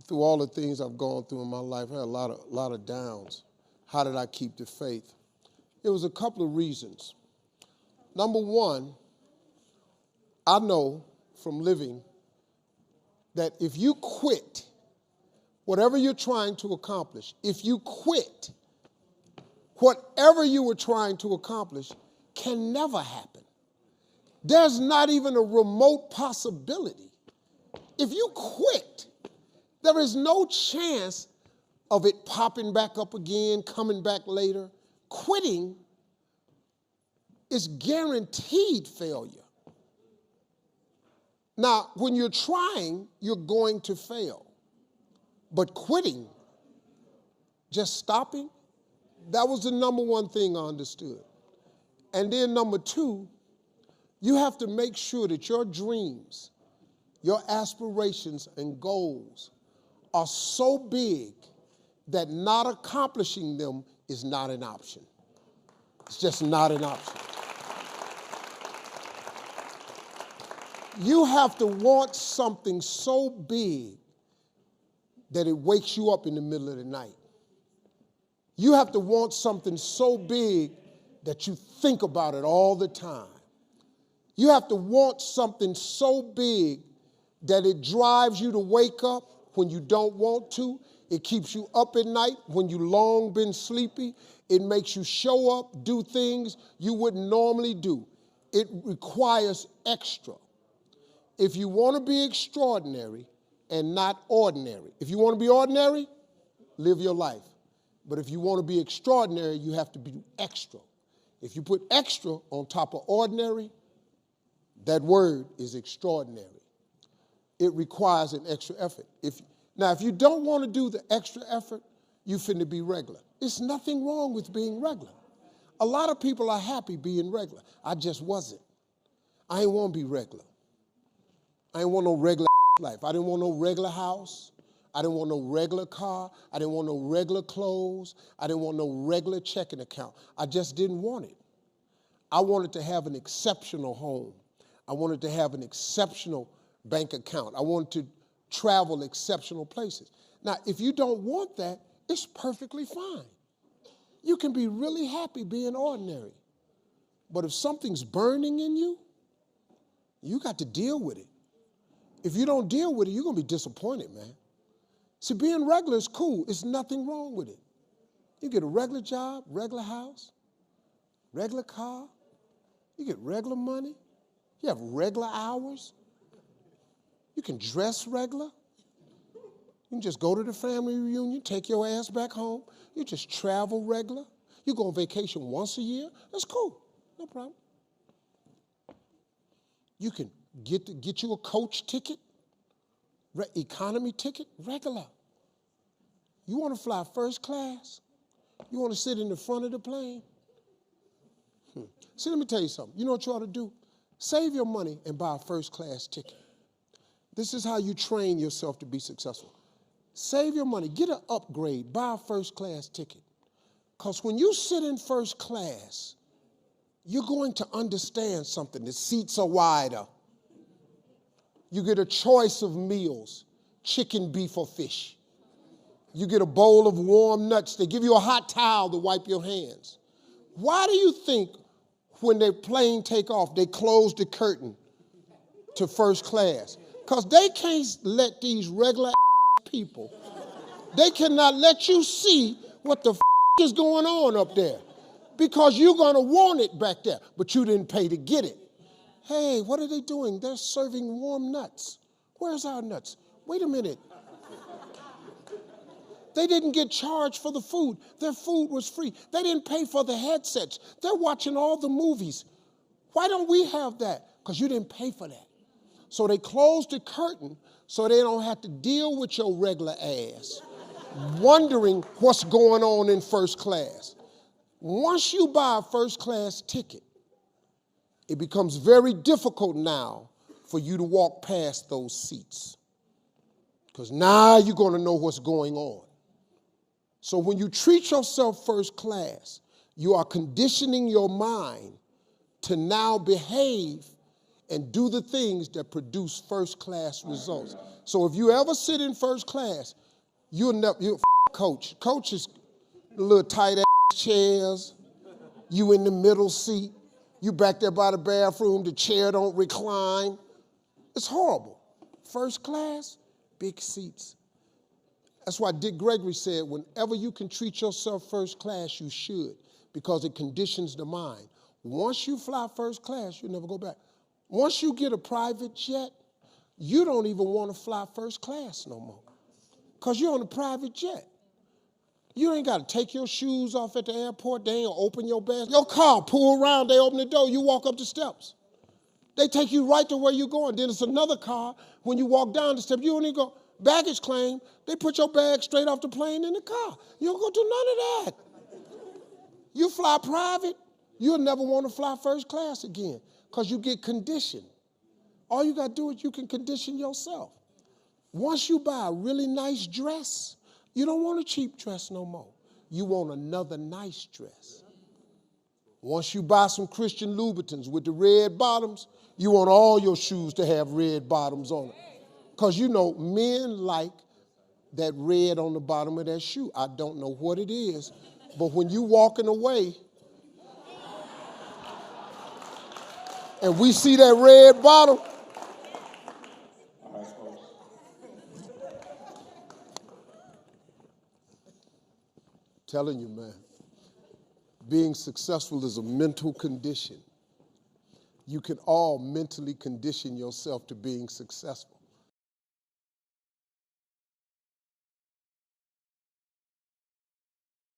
through all the things I've gone through in my life, I had a lot of downs. How did I keep the faith? It was a couple of reasons. Number one, I know from living that if you quit whatever you're trying to accomplish, if you quit, whatever you were trying to accomplish can never happen. There's not even a remote possibility. If you quit, there is no chance of it popping back up again, coming back later. Quitting is guaranteed failure. Now, when you're trying, you're going to fail. But quitting, just stopping, that was the number one thing I understood. And then number two, you have to make sure that your dreams, your aspirations and goals are so big that not accomplishing them is not an option. It's just not an option. You have to want something so big that it wakes you up in the middle of the night. You have to want something so big that you think about it all the time. You have to want something so big that it drives you to wake up when you don't want to. It keeps you up at night when you long been sleepy. It makes you show up, do things you wouldn't normally do. It requires extra. If you want to be extraordinary and not ordinary, if you want to be ordinary, live your life. But if you want to be extraordinary, you have to be extra. If you put extra on top of ordinary, that word is extraordinary. It requires an extra effort. If you don't want to do the extra effort, you finna be regular. It's nothing wrong with being regular. A lot of people are happy being regular. I just wasn't. I ain't want to be regular. I ain't want no regular life. I didn't want no regular house. I didn't want no regular car. I didn't want no regular clothes. I didn't want no regular checking account. I just didn't want it. I wanted to have an exceptional home. I wanted to have an exceptional bank account. I wanted to travel exceptional places. Now, if you don't want that, it's perfectly fine. You can be really happy being ordinary. But if something's burning in you, you got to deal with it. If you don't deal with it, you're going to be disappointed, man. See, being regular is cool. There's nothing wrong with it. You get a regular job, regular house, regular car. You get regular money. You have regular hours. You can dress regular. You can just go to the family reunion, take your ass back home. You just travel regular. You go on vacation once a year. That's cool. No problem. You can get you a coach ticket, economy ticket, regular. You want to fly first class? You want to sit in the front of the plane? See, let me tell you something. You know what you ought to do? Save your money and buy a first class ticket. This is how you train yourself to be successful. Save your money, get an upgrade, buy a first class ticket. Because when you sit in first class, you're going to understand something. The seats are wider. You get a choice of meals, chicken, beef, or fish. You get a bowl of warm nuts. They give you a hot towel to wipe your hands. Why do you think when the plane take off, they close the curtain to first class? Because they can't let these regular people, they cannot let you see what the is going on up there. Because you're going to want it back there, but you didn't pay to get it. Hey, what are they doing? They're serving warm nuts. Where's our nuts? Wait a minute. They didn't get charged for the food. Their food was free. They didn't pay for the headsets. They're watching all the movies. Why don't we have that? Because you didn't pay for that. So they closed the curtain so they don't have to deal with your regular ass, wondering what's going on in first class. Once you buy a first class ticket, it becomes very difficult now for you to walk past those seats. Because now you're going to know what's going on. So when you treat yourself first class, you are conditioning your mind to now behave and do the things that produce first class results. So if you ever sit in first class, you'll coach. Coach is the little tight ass chairs. You in the middle seat. You back there by the bathroom. The chair don't recline. It's horrible. First class, big seats. That's why Dick Gregory said, whenever you can treat yourself first class, you should, because it conditions the mind. Once you fly first class, you'll never go back. Once you get a private jet, you don't even want to fly first class no more, because you're on a private jet. You ain't got to take your shoes off at the airport. They ain't open your bag. Your car, pull around, they open the door, you walk up the steps. They take you right to where you're going. Then it's another car. When you walk down the steps, you don't even go, baggage claim, they put your bag straight off the plane in the car. You don't go do none of that. You fly private, you'll never want to fly first class again, because you get conditioned. All you got to do is you can condition yourself. Once you buy a really nice dress, you don't want a cheap dress no more. You want another nice dress. Once you buy some Christian Louboutins with the red bottoms, you want all your shoes to have red bottoms on it. Because you know, men like that red on the bottom of that shoe. I don't know what it is, but when you walking away and we see that red bottom, telling you, man, being successful is a mental condition. You can all mentally condition yourself to being successful.